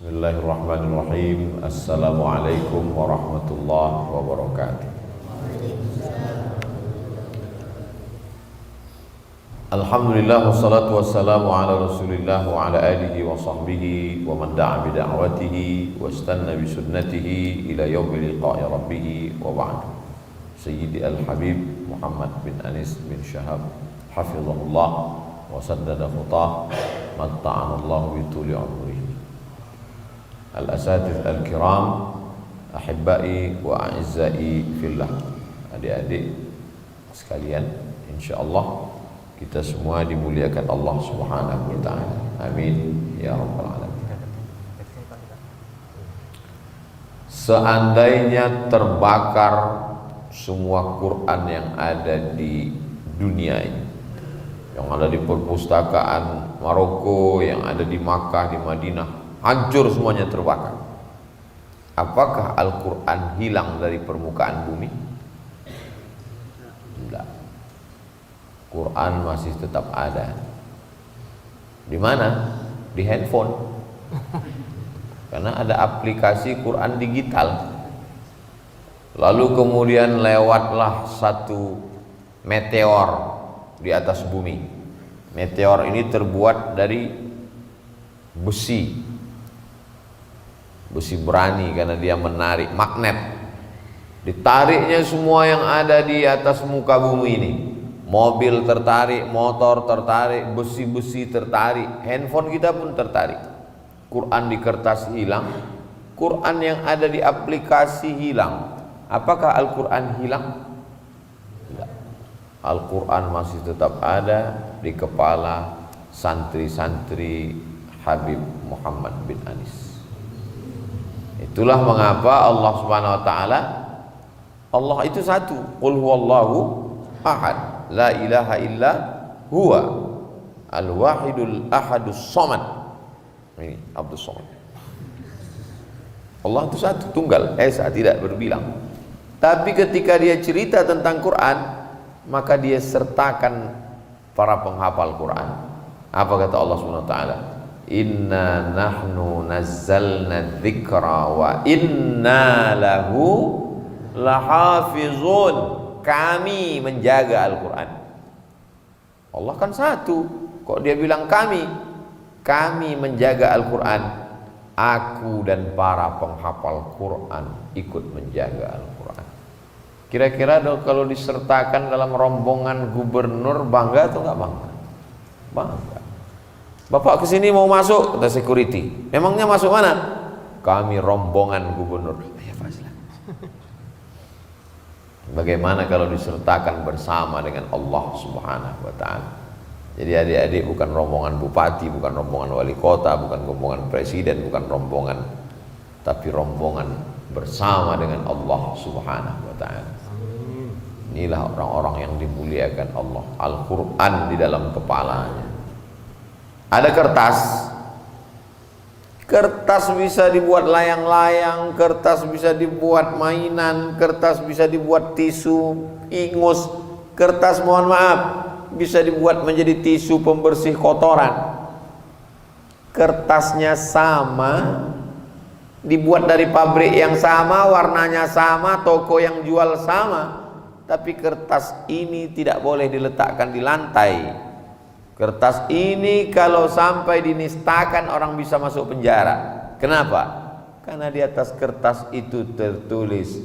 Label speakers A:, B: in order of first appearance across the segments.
A: Bismillahirrahmanirrahim. Assalamualaikum warahmatullahi wabarakatuh. Alhamdulillah wassalatu wassalamu ala Rasulillah wa ala alihi wa sahbihi wa man da'a bi da'watihi wa istanna bi sunnatihi ila yaumil liqa'i rabbih wa ba'd. Sayyidi al-Habib Muhammad bin Anis bin Syahab hafizahullah wa saddada khutah matta'ana Allah bi tuli umrihi. Al-asatidz al-kiram, ahibbai wa a'izzai fillah. Adik-adik sekalian, insyaallah kita semua dimuliakan Allah Subhanahu wa taala. Amin ya rabbal alamin. Seandainya terbakar semua Quran yang ada di dunia ini, yang ada di perpustakaan Maroko, yang ada di Makkah, di Madinah, hancur semuanya, terbakar, apakah Al-Quran hilang dari permukaan bumi? Tidak. Quran masih tetap ada. Di mana? Di handphone. Karena ada aplikasi Quran digital. Lalu kemudian lewatlah satu meteor di atas bumi. Meteor ini terbuat dari besi berani karena dia menarik magnet. Ditariknya semua yang ada di atas muka bumi ini. Mobil tertarik, motor tertarik, besi-besi tertarik, handphone kita pun tertarik. Quran di kertas hilang, Quran yang ada di aplikasi hilang. Apakah Al-Quran hilang? Tidak. Al-Quran masih tetap ada di kepala santri-santri Habib Muhammad bin Anis. Itulah mengapa Allah Subhanahu wa taala, Allah itu satu, qul huwallahu ahad, la ilaha illa huwa al-wahidul ahadus somad. Ini Abdus Somad. Allah itu satu, tunggal, esa, tidak berbilang. Tapi ketika dia cerita tentang Quran, maka dia sertakan para penghafal Quran. Apa kata Allah Subhanahu wa taala? Inna nahnu nazzalna dzikra wa inna lahu lahafizun. Kami menjaga Al-Quran. Allah kan satu, kok dia bilang kami? Kami menjaga Al-Quran. Aku dan para penghafal Quran ikut menjaga Al-Quran. Kira-kira kalau disertakan dalam rombongan gubernur, bangga atau enggak bangga? Bangga. Bapak kesini mau masuk, kata security. Memangnya masuk mana? Kami rombongan gubernur. Ya Fazlan. Bagaimana kalau disertakan bersama dengan Allah Subhanahu wa taala? Jadi adik-adik bukan rombongan bupati, bukan rombongan wali kota, bukan rombongan presiden, bukan rombongan, tapi rombongan bersama dengan Allah Subhanahu wa taala. Inilah orang-orang yang dimuliakan Allah. Al-Quran di dalam kepalanya. Ada kertas bisa dibuat layang-layang, kertas bisa dibuat mainan, kertas bisa dibuat tisu, ingus, kertas mohon maaf bisa dibuat menjadi tisu pembersih kotoran. Kertasnya sama, dibuat dari pabrik yang sama, warnanya sama, toko yang jual sama, tapi kertas ini tidak boleh diletakkan di lantai. Kertas ini kalau sampai dinistakan orang bisa masuk penjara. Kenapa? Karena di atas kertas itu tertulis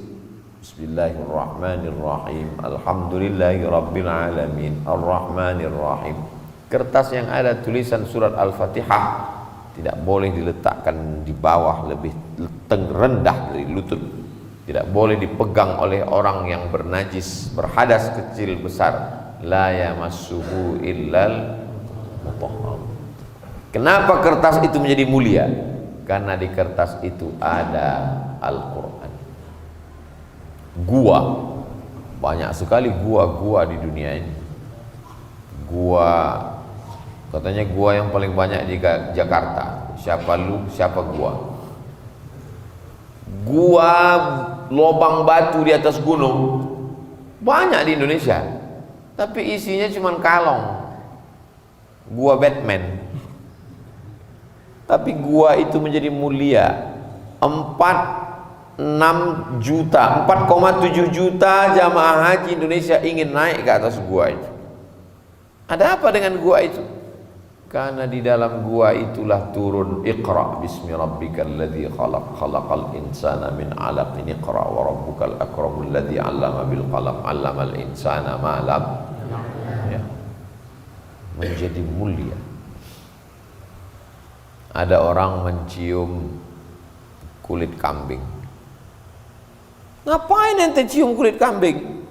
A: Bismillahirrahmanirrahim, Alhamdulillahirabbil alamin, Arrahmanirrahim. Kertas yang ada tulisan surat Al-Fatihah tidak boleh diletakkan di bawah lebih rendah dari lutut. Tidak boleh dipegang oleh orang yang bernajis, berhadas kecil besar. La yamassuhu illal mutahhar. Kenapa kertas itu menjadi mulia? Karena di kertas itu ada Al-Quran. Gua, banyak sekali gua-gua di dunia ini. Gua, katanya gua yang paling banyak di Jakarta. Siapa lu, siapa gua? Gua lobang batu di atas gunung banyak di Indonesia, tapi isinya cuma kalong. Gua Batman. Tapi gua itu menjadi mulia. 4,6 juta, 4,7 juta jamaah haji Indonesia ingin naik ke atas gua itu. Ada apa dengan gua itu? Karena di dalam gua itulah turun Iqra bismi rabbikal ladzi khalaq khalaqal insana min 'alaq iqra wa rabbukal akramul ladzi 'allama bil qalam 'allamal insana ma lam ya. Menjadi mulia. Ada orang mencium kulit kambing. Ngapain ente cium kulit kambing?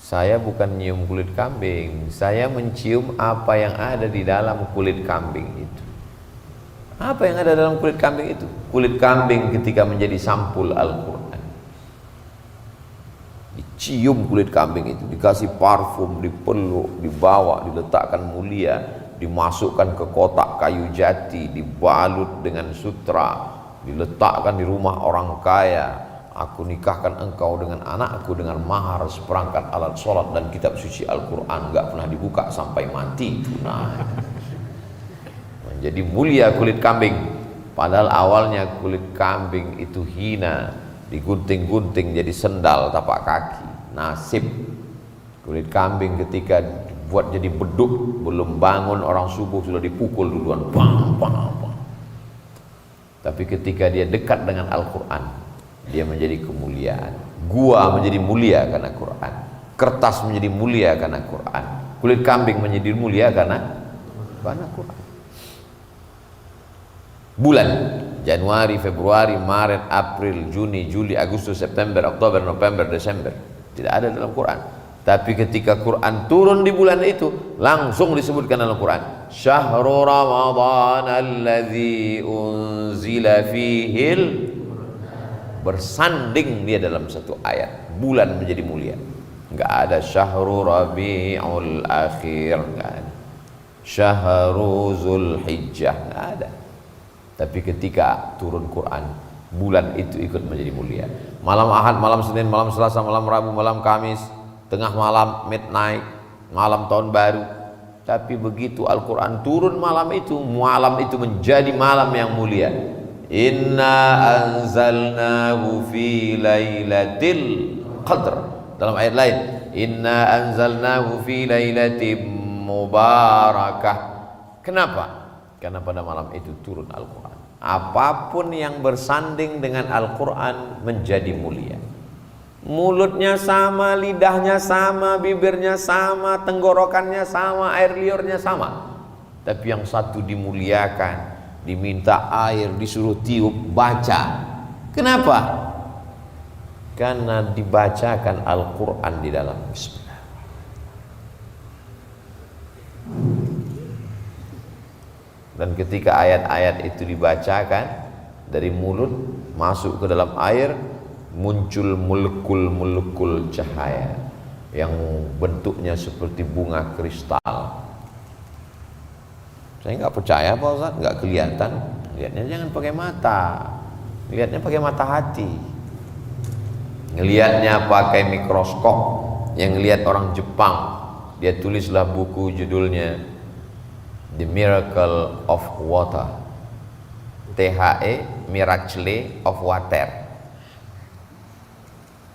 A: Saya bukan nyium kulit kambing, saya mencium apa yang ada di dalam kulit kambing itu. Apa yang ada dalam kulit kambing itu? Kulit kambing ketika menjadi sampul Al-Quran. Dicium kulit kambing itu, dikasih parfum, dipeluk, dibawa, diletakkan mulia, dimasukkan ke kotak kayu jati, dibalut dengan sutra, diletakkan di rumah orang kaya. Aku nikahkan engkau dengan anakku dengan mahar seperangkat alat sholat dan kitab suci Al-Quran, gak pernah dibuka sampai mati tunai. Menjadi mulia kulit kambing. Padahal awalnya kulit kambing itu hina, digunting-gunting jadi sendal tapak kaki. Nasib kulit kambing ketika dibuat jadi beduk, belum bangun orang subuh sudah dipukul duluan, bang, bang, bang. Tapi ketika dia dekat dengan Al-Quran, dia menjadi kemuliaan. Gua menjadi mulia karena Quran. Kertas menjadi mulia karena Quran. Kulit kambing menjadi mulia karena Quran. Bulan Januari, Februari, Maret, April, Juni, Juli, Agustus, September, Oktober, November, Desember tidak ada dalam Quran. Tapi ketika Quran turun di bulan itu, langsung disebutkan dalam Quran, Syahrul Ramadan alladzi unzila fihil, bersanding dia dalam satu ayat. Bulan menjadi mulia. Enggak ada Syahrul Rabiul Akhir, enggak ada. Syahrul Zulhijjah, enggak ada. Tapi ketika turun Quran, bulan itu ikut menjadi mulia. Malam Ahad, malam Senin, malam Selasa, malam Rabu, malam Kamis, tengah malam, midnight, malam tahun baru. Tapi begitu Al-Quran turun malam itu menjadi malam yang mulia. Inna anzalnahu fi lailatul qadr. Dalam ayat lain, inna anzalnahu fi lailatin mubarakah. Kenapa? Karena pada malam itu turun Al-Quran. Apapun yang bersanding dengan Al-Quran menjadi mulia. Mulutnya sama, lidahnya sama, bibirnya sama, tenggorokannya sama, air liurnya sama. Tapi yang satu dimuliakan, diminta air, disuruh tiup, baca. Kenapa? Karena dibacakan Al-Quran di dalam. Bismillah. Dan ketika ayat-ayat itu dibacakan dari mulut masuk ke dalam air, muncul molekul-molekul cahaya yang bentuknya seperti bunga kristal. Saya nggak percaya Pak Ustaz, nggak kelihatan. Lihatnya jangan pakai mata, lihatnya pakai mata hati. Ngelihatnya pakai mikroskop. Yang ngelihat orang Jepang, dia tulislah buku judulnya The Miracle of Water, THE Miracle of Water.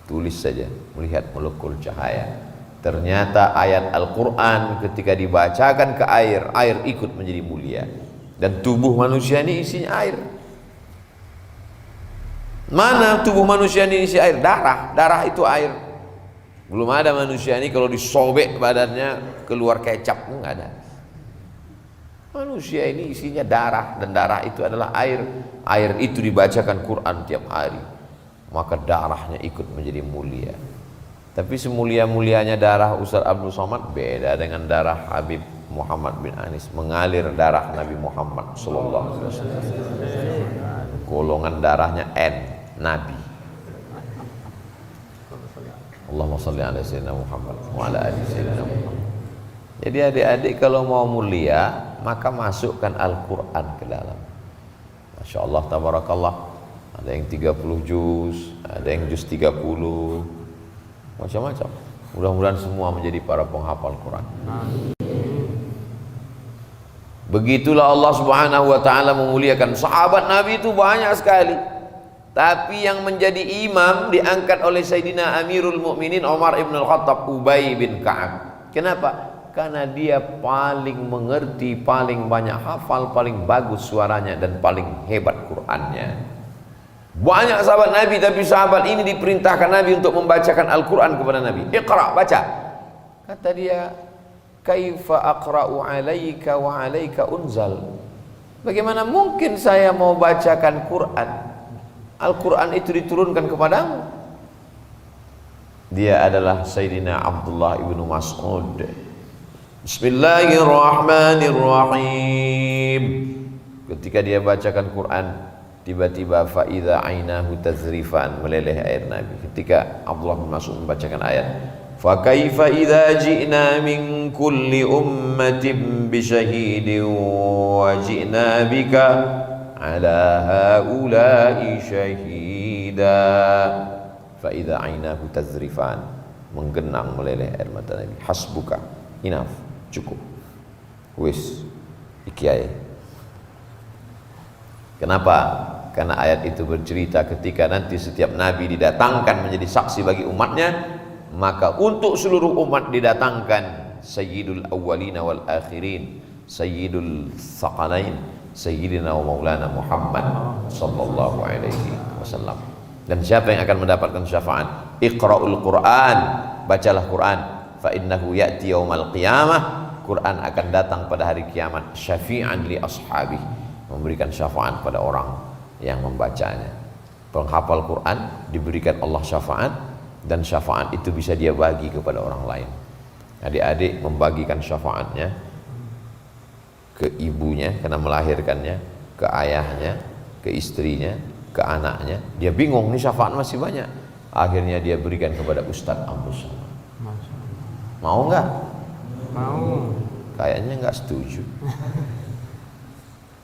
A: Tulis saja, melihat molekul cahaya. Ternyata ayat Al-Quran ketika dibacakan ke air, air ikut menjadi mulia. Dan tubuh manusia ini isinya air. Mana tubuh manusia ini isi air? Darah, darah itu air. Belum ada manusia ini kalau disobek badannya keluar kecap, enggak ada. Manusia ini isinya darah, dan darah itu adalah air. Air itu dibacakan Quran tiap hari, maka darahnya ikut menjadi mulia. Tapi semulia-mulianya darah Ustaz Abdul Somad beda dengan darah Habib Muhammad bin Anis. Mengalir darah Nabi Muhammad sallallahu alaihi wasallam. Golongan darahnya N, Nabi. Allahumma shalli ala sayyidina Muhammad wa ala ali sayyidina Muhammad. Jadi adik-adik kalau mau mulia, maka masukkan Al-Quran ke dalam. Masya Allah, tabarakallah. Ada yang 30 juz, ada yang juz 30, macam-macam. Mudah-mudahan semua menjadi para penghafal Quran. Begitulah Allah Subhanahu wa taala memuliakan sahabat Nabi itu banyak sekali. Tapi yang menjadi imam diangkat oleh Sayyidina Amirul Mukminin Umar ibn al-Khattab, Ubay bin Ka'ab. Kenapa? Karena dia paling mengerti, paling banyak hafal, paling bagus suaranya, dan paling hebat Qur'annya. Banyak sahabat Nabi, tapi sahabat ini diperintahkan Nabi untuk membacakan Al-Quran kepada Nabi. Iqra, baca. Kata dia, kaifa aqra'u alaika wa alaika unzal. Bagaimana mungkin saya mau bacakan Quran? Al-Quran itu diturunkan kepadamu. Dia adalah Sayyidina Abdullah ibnu Mas'ud. Bismillahirrahmanirrahim. Ketika dia bacakan Quran, tiba-tiba faidha ainahu tazrifan, meleleh air Nabi. Ketika Abdullah bin Mas'ud membacakan ayat, fa kaifa idza ji'na min kulli ummatin bi syahidin wa ji'na bika ala haula'i syahida. Fa idza ainahu tazrifan, menggenang meleleh air mata Nabi. Hasbuka, enough, cukup, wis, ikiai. Kenapa? Karena ayat itu bercerita ketika nanti setiap nabi didatangkan menjadi saksi bagi umatnya, maka untuk seluruh umat didatangkan Sayyidul Awwalina wal Akhirin, Sayyidul Thaqalain, Sayyidina wa Maulana Muhammad sallallahu alaihi wasallam. Dan siapa yang akan mendapatkan syafaat? Iqra'ul Quran, bacalah Quran, fa innahu ya'ti yaumal qiyamah, Quran akan datang pada hari kiamat, syafi'an li ashabi, memberikan syafaat pada orang yang membacanya. Penghafal Quran diberikan Allah syafaat, dan syafaat itu bisa dia bagi kepada orang lain. Adik-adik membagikan syafaatnya ke ibunya karena melahirkannya, ke ayahnya, ke istrinya, ke anaknya. Dia bingung, nih syafaat masih banyak. Akhirnya dia berikan kepada Ustadz Abdul Somad. Mau nggak?
B: Mau.
A: Kayaknya nggak setuju.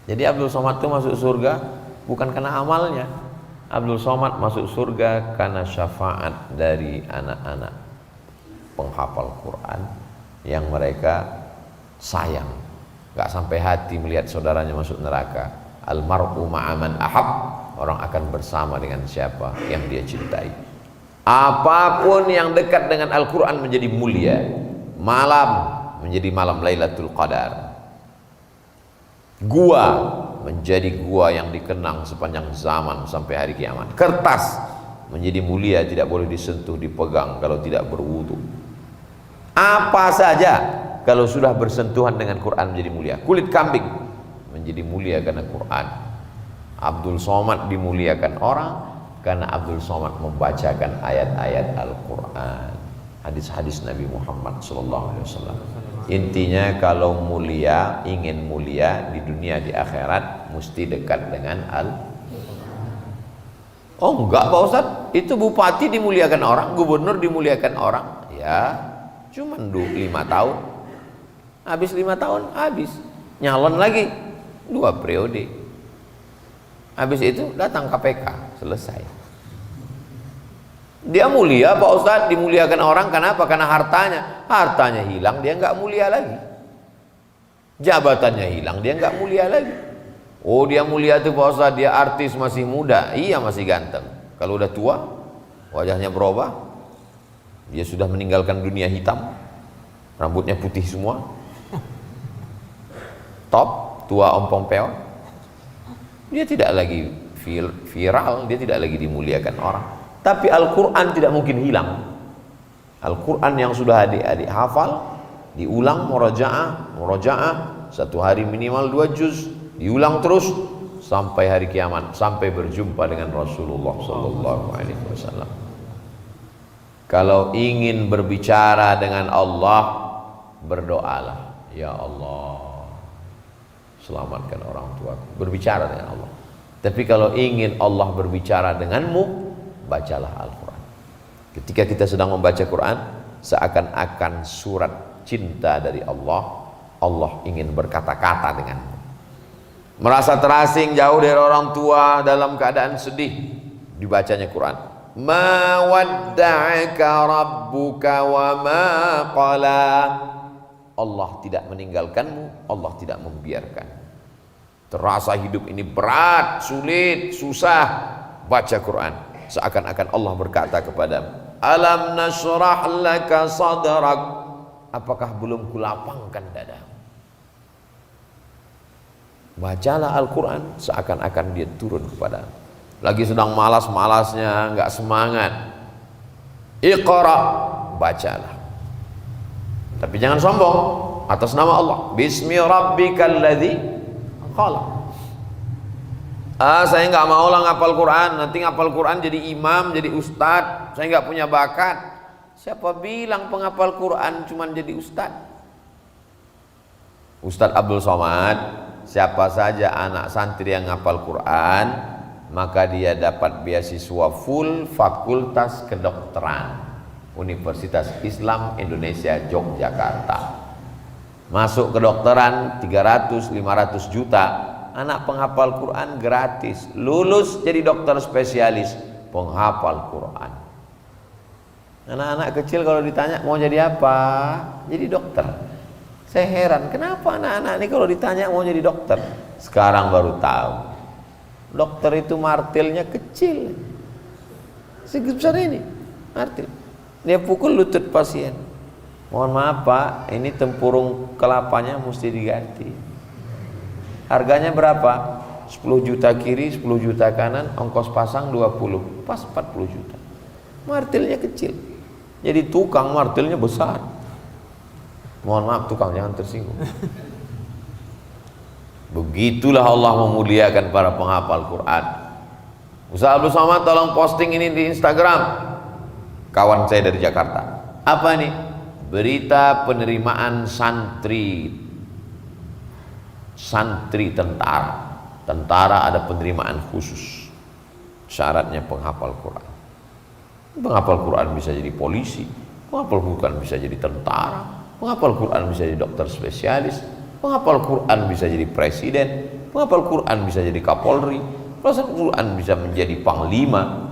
A: Jadi Abdul Somad itu masuk surga bukan karena amalnya. Abdul Somad masuk surga karena syafaat dari anak-anak penghafal Quran yang mereka sayang, gak sampai hati melihat saudaranya masuk neraka. Almar'u ma'aman ahab, orang akan bersama dengan siapa yang dia cintai. Apapun yang dekat dengan Al-Quran menjadi mulia. Malam menjadi malam Lailatul Qadar. Gua menjadi gua yang dikenang sepanjang zaman sampai hari kiamat. Kertas menjadi mulia, tidak boleh disentuh, dipegang kalau tidak berwudu. Apa saja kalau sudah bersentuhan dengan Quran menjadi mulia. Kulit kambing menjadi mulia karena Quran. Abdul Somad dimuliakan orang karena Abdul Somad membacakan ayat-ayat Al-Quran, hadis-hadis Nabi Muhammad SAW. Intinya kalau mulia, ingin mulia di dunia di akhirat, mesti dekat dengan Oh enggak Pak Ustadz, itu bupati dimuliakan orang, gubernur dimuliakan orang. Ya, cuman 5 tahun. Habis 5 tahun, habis. Nyalon lagi 2 periode. Habis itu datang KPK, selesai. Dia mulia Pak Ustadz, dimuliakan orang. Kenapa? Karena hartanya hilang, dia nggak mulia lagi. Jabatannya hilang, dia nggak mulia lagi. Oh dia mulia tuh Pak Ustadz, dia artis masih muda, iya masih ganteng. Kalau udah tua, wajahnya berubah, dia sudah meninggalkan dunia hitam, rambutnya putih semua, top, tua ompong peon, dia tidak lagi viral, dia tidak lagi dimuliakan orang. Tapi Al-Quran tidak mungkin hilang. Al-Quran yang sudah adik-adik hafal, diulang murojaah, 1 hari minimal 2 juz, diulang terus sampai hari kiamat, sampai berjumpa dengan Rasulullah SAW. Kalau ingin berbicara dengan Allah, berdoalah, ya Allah, selamatkan orang tuaku. Berbicara dengan Allah. Tapi kalau ingin Allah berbicara denganmu, bacalah Al-Quran. Ketika kita sedang membaca Quran, seakan-akan surat cinta dari Allah. Allah ingin berkata-kata denganmu. Merasa terasing jauh dari orang tua, dalam keadaan sedih, dibacanya Quran. Ma wadda'aka rabbuka wa ma qala. Allah tidak meninggalkanmu, Allah tidak membiarkan. Terasa hidup ini berat, sulit, susah, baca Quran. Seakan-akan Allah berkata kepadamu, alam nashrah laka sadrak, apakah belum kulapangkan dadamu? Bacalah Al-Quran, seakan-akan dia turun kepadamu. Lagi sedang malas-malasnya, nggak semangat, Iqra, bacalah. Tapi jangan sombong, atas nama Allah, Bismi rabbikal ladzi khalaq. Saya nggak mau lah ngapal Quran, nanti ngapal Quran jadi imam, jadi ustad, saya nggak punya bakat. Siapa bilang penghafal Quran cuma jadi ustad? Ustadz Abdul Somad, siapa saja anak santri yang ngapal Quran, maka dia dapat beasiswa full fakultas kedokteran Universitas Islam Indonesia Yogyakarta. Masuk kedokteran 300-500 juta, anak penghafal Quran gratis, lulus jadi dokter spesialis penghafal Quran. Anak-anak kecil kalau ditanya mau jadi apa? Jadi dokter. Saya heran, kenapa anak-anak ini kalau ditanya mau jadi dokter? Sekarang baru tahu, dokter itu martilnya kecil, sebesar ini martil. Dia pukul lutut pasien. Mohon maaf Pak, ini tempurung kelapanya mesti diganti. Harganya berapa? 10 juta kiri, 10 juta kanan, ongkos pasang 20, pas 40 juta. Martilnya kecil. Jadi tukang martilnya besar. Mohon maaf tukang, jangan tersinggung. Begitulah Allah memuliakan para penghafal Quran. Ustaz Abdul Somad tolong posting ini di Instagram. Kawan saya dari Jakarta. Apa ini? Berita penerimaan santri tentara. Tentara ada penerimaan khusus. Syaratnya penghafal Quran. Penghafal Quran bisa jadi polisi, penghafal Quran bisa jadi tentara, penghafal Quran bisa jadi dokter spesialis, penghafal Quran bisa jadi presiden, penghafal Quran bisa jadi kapolri, penghafal Quran bisa menjadi panglima.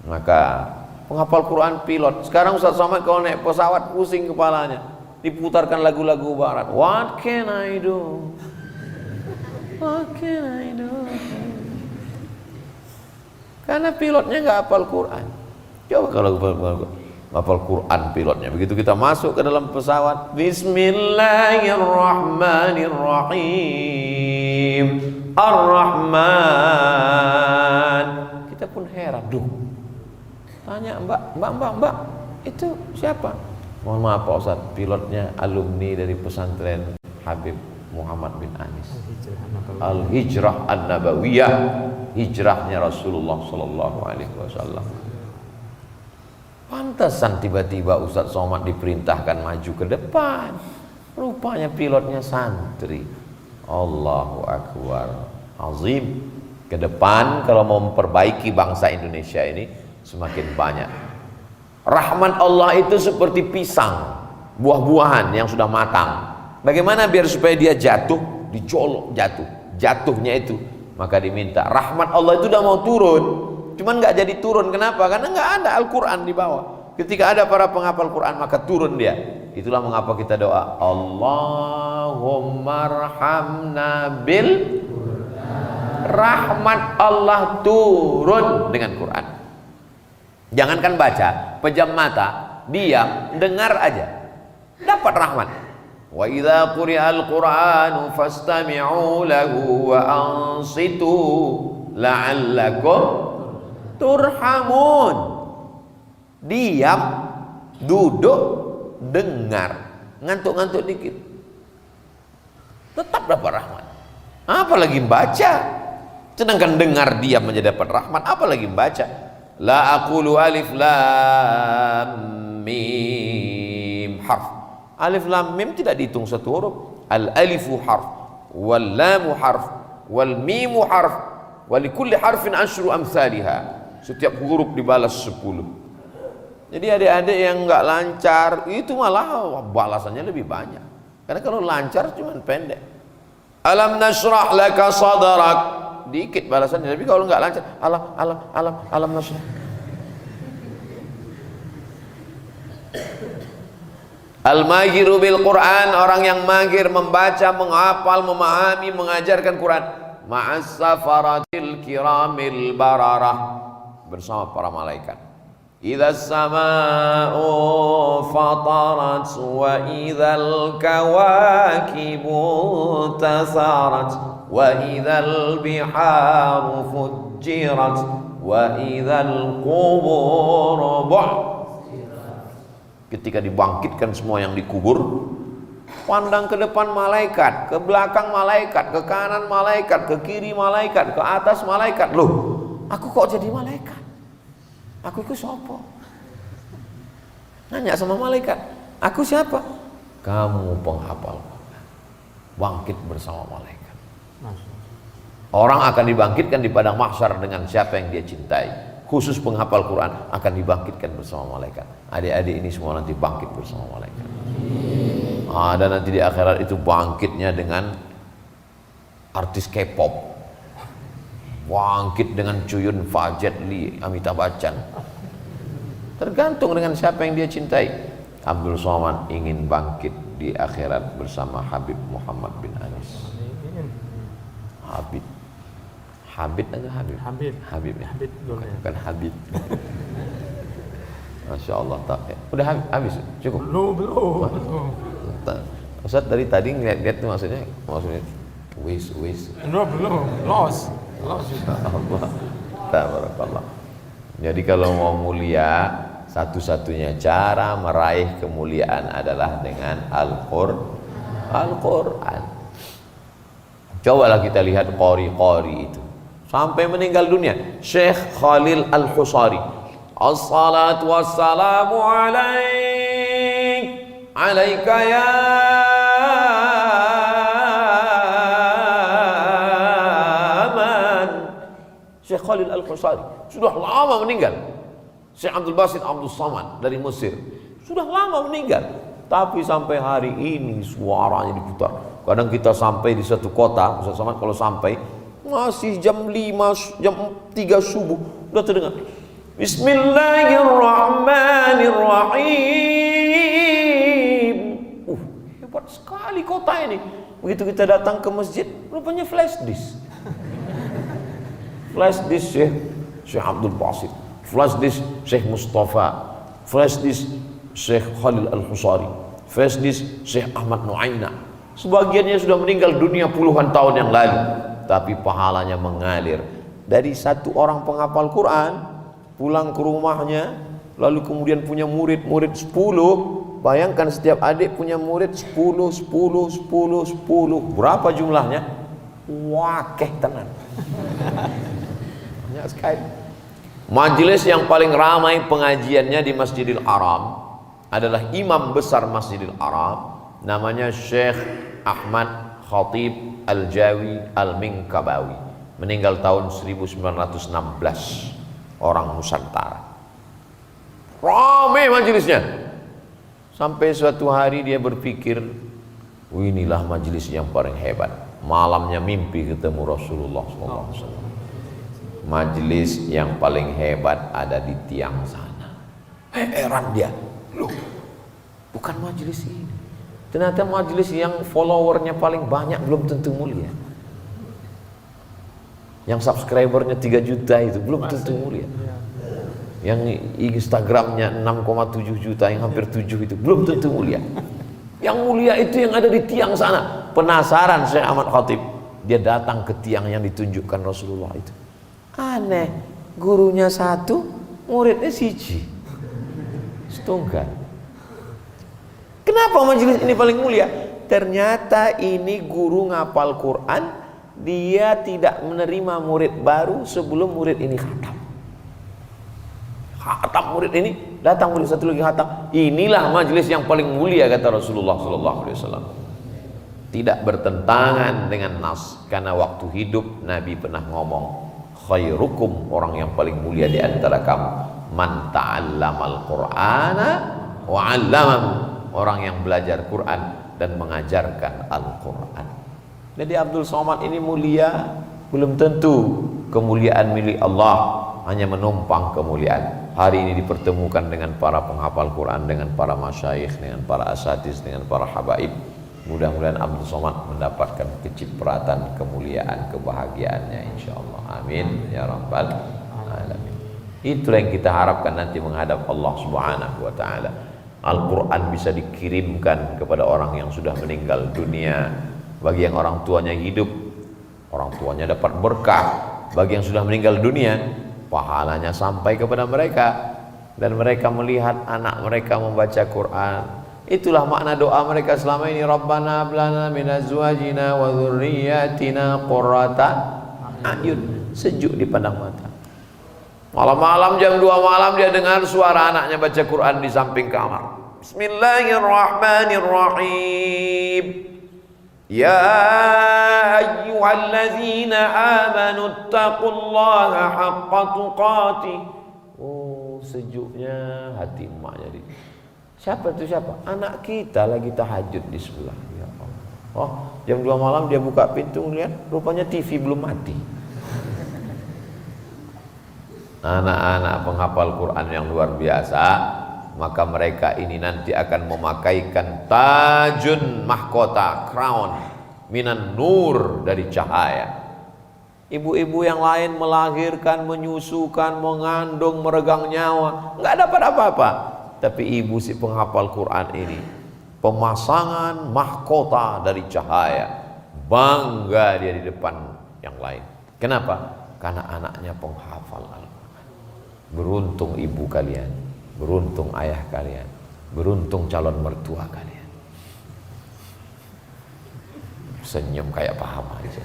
A: Maka penghafal Quran pilot. Sekarang Ustaz Somad kalau naik pesawat pusing kepalanya, diputarkan lagu-lagu barat. What can I do? What can I do? Karena pilotnya nggak hafal Quran. Coba kalau hafal Quran pilotnya. Begitu kita masuk ke dalam pesawat, Bismillahirrahmanirrahim, Ar-Rahman. Kita pun heran, duh. Tanya mbak, itu siapa? Mohon maaf Pak Ustaz, pilotnya alumni dari pesantren Habib Muhammad bin Anis, Al-Hijrah An-Nabawiyah, hijrahnya Rasulullah Sallallahu Alaihi Wasallam. Pantasan tiba-tiba Ustaz Somad diperintahkan maju ke depan, rupanya pilotnya santri. Allahu Akbar, azim. Ke depan kalau mau memperbaiki bangsa Indonesia ini semakin banyak. Rahman Allah itu seperti pisang, buah-buahan yang sudah matang. Bagaimana biar supaya dia jatuh, dicolok jatuhnya itu, maka diminta. Rahmat Allah itu udah mau turun, cuman nggak jadi turun. Kenapa? Karena nggak ada Al-Quran di bawah. Ketika ada para penghafal Quran maka turun dia. Itulah mengapa kita doa, Allahumma arhamna bil rahmat Allah turun dengan Quran. Jangankan baca, pejam mata, diam, dengar aja, dapat rahmat. Wa idza quri'al Qur'anu fastami'u lahu wa ansitu la'allakum turhamun. Diam, duduk, dengar, ngantuk-ngantuk dikit, tetap dapat rahmat. Apalagi baca. Sedangkan dengar diam menjadi dapat rahmat, apalagi baca. La aqulu alif lam mim harf. Alif lam mim tidak dihitung satu huruf. Al alifu harf, wal lamu harf, wal mimu harf, wa likulli harfin asyru amsalha. Setiap huruf dibalas 10. Jadi adik-adik yang enggak lancar itu malah balasannya lebih banyak. Karena kalau lancar cuma pendek. Alam nashrah laka sadrak, dikit balasannya. Tapi kalau enggak lancar, alam nashrah. Al-mahiru bil Quran, orang yang mahir membaca, menghafal, memahami, mengajarkan Quran. Ma'as safaratil kiramil bararah, bersama para malaikat. Idza as-samaa'u fatarat wa idzal kawakibu tasarat wa idzal biharu fujjirat wa idzal qubur ketika dibangkitkan semua yang dikubur, pandang ke depan malaikat, ke belakang malaikat, ke kanan malaikat, ke kiri malaikat, ke atas malaikat. Loh, aku kok jadi malaikat? Aku itu siapa? Nanya sama malaikat, aku siapa? Kamu penghafal. Bangkit bersama malaikat. Orang akan dibangkitkan di padang mahsyar dengan siapa yang dia cintai. Khusus penghafal Quran akan dibangkitkan bersama malaikat. Adik-adik ini semua nanti bangkit bersama malaikat. Dan nanti di akhirat itu bangkitnya dengan artis K-pop, bangkit dengan Cuyun, Fajet Lee, Amitabh Bachchan. Tergantung dengan siapa yang dia cintai. Abdul Somad ingin bangkit di akhirat bersama Habib Muhammad bin Anis. Habib atau Habib? Habib ya. Bukan Habib. Masya Allah, tak ya. Udah habis, cukup? Belum. Ustaz dari tadi ngeliat-liat tuh maksudnya wis. Belum. Lost juga. Allah. Tabarakallah. Jadi kalau mau mulia, satu-satunya cara meraih kemuliaan adalah dengan Al-Quran. Cobalah kita lihat qori-qori itu sampai meninggal dunia. Syekh Khalil Al-Husari, as-salatu wassalamu alaika ya man. Syekh Khalil Al-Husari sudah lama meninggal. Syekh Abdul Basit Abdul Samad dari Mesir sudah lama meninggal, tapi sampai hari ini suaranya diputar. Kadang kita sampai di satu kota, Ustaz Samad kalau sampai masih jam 5, jam 3 subuh udah terdengar Bismillahirrahmanirrahim. Hebat sekali kota ini. Begitu kita datang ke masjid, rupanya flash disk. Flash disk Syekh Abdul Basit, flash disk Syekh Mustafa, flash disk Syekh Khalil Al-Husari, flash disk Syekh Ahmad Nuaina. Sebagiannya sudah meninggal dunia puluhan tahun yang lalu, tapi pahalanya mengalir. Dari satu orang penghafal Quran pulang ke rumahnya, lalu kemudian punya murid 10. Bayangkan setiap adik punya murid 10. Berapa jumlahnya? Wakeh tenan. Banyak sekali. Majelis yang paling ramai pengajiannya di Masjidil Haram adalah imam besar Masjidil Haram, namanya Syekh Ahmad Khatib Al-Jawi Al-Minkabawi, meninggal tahun 1916, orang Nusantara. Ramai majelisnya. Sampai suatu hari dia berpikir, inilah majelis yang paling hebat. Malamnya mimpi ketemu Rasulullah SAW. Majelis yang paling hebat ada di tiang sana. Heran dia, loh, bukan majelis ini. Ternyata majelis yang followernya paling banyak belum tentu mulia. Yang subscribernya 3 juta itu belum tentu mulia. Yang Instagramnya 6,7 juta, yang hampir 7 itu belum tentu mulia. Yang mulia itu yang ada di tiang sana. Penasaran Syekh Ahmad Khatib, dia datang ke tiang yang ditunjukkan Rasulullah itu. Aneh, gurunya 1, muridnya 1. Setunggal. Kenapa majelis ini paling mulia? Ternyata ini guru ngapal Quran, dia tidak menerima murid baru sebelum murid ini khatam. Khatam murid ini, datang murid satu lagi khatam. Inilah majelis yang paling mulia, kata Rasulullah SAW. Tidak bertentangan dengan nas, karena waktu hidup Nabi pernah ngomong, khairukum, orang yang paling mulia di antara kamu, man ta'allamal Qur'ana wa 'allamahu, orang yang belajar Quran dan mengajarkan Al-Quran. Jadi Abdul Somad ini mulia, belum tentu kemuliaan milik Allah. hanya menumpang kemuliaan. Hari ini dipertemukan dengan para penghafal Quran, dengan para masyayikh, dengan para asatiz, dengan para habaib. Mudah-mudahan Abdul Somad mendapatkan kecipratan, kemuliaan, kebahagiaannya insyaallah. Amin ya rabbal alamin. Itulah yang kita harapkan nanti menghadap Allah Subhanahu wa taala. Al-Quran bisa dikirimkan kepada orang yang sudah meninggal dunia. Bagi yang orang tuanya hidup, orang tuanya dapat berkah. Bagi yang sudah meninggal dunia, pahalanya sampai kepada mereka. Dan mereka melihat anak mereka membaca Quran. Itulah makna doa mereka selama ini. Rabbana hab lana min azwajina wa dzurriyyatina qurrata a'yun. Sejuk dipandang mata. Malam-malam jam 2 malam dia dengar suara anaknya baca Quran di samping kamar. Bismillahirrahmanirrahim. Ya ayyuhalladzina amanu taqullaha haqqa tuqatih. Oh, sejuknya hati emak jadi. Siapa itu siapa? Anak kita lagi tahajud di sebelah. Ya Allah. Oh, jam 2 malam dia buka pintu lihat rupanya TV belum mati. Anak-anak penghafal Quran yang luar biasa, maka mereka ini nanti akan memakaikan tajun mahkota, crown minan nur, dari cahaya. Ibu-ibu yang lain melahirkan, menyusukan, mengandung, meregang nyawa, nggak dapat apa-apa. Tapi ibu si penghafal Quran ini pemasangan mahkota dari cahaya, bangga dia di depan yang lain. Kenapa? Karena anaknya penghafal Al-Quran. Beruntung ibu kalian, beruntung ayah kalian, beruntung calon mertua kalian. Senyum kayak paham aja.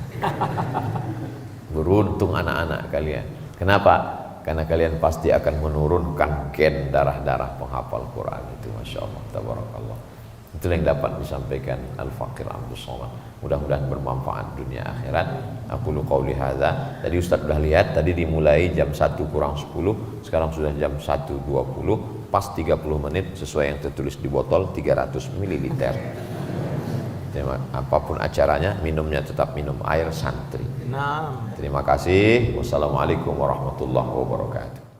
A: Beruntung anak-anak kalian. Kenapa? Karena kalian pasti akan menurunkan gen darah-darah penghafal Quran itu. Masya Allah, tabarakallah. Itulah yang dapat disampaikan Al-Faqir Abdul Somad. Mudah-mudahan bermanfaat dunia akhirat. Aku lu qauli hadza. Tadi Ustaz sudah lihat, tadi dimulai jam 1 kurang 10, sekarang sudah jam 1.20, pas 30 menit sesuai yang tertulis di botol 300 ml. Apapun acaranya, minumnya tetap minum air santri. Terima kasih. Wassalamualaikum warahmatullahi wabarakatuh.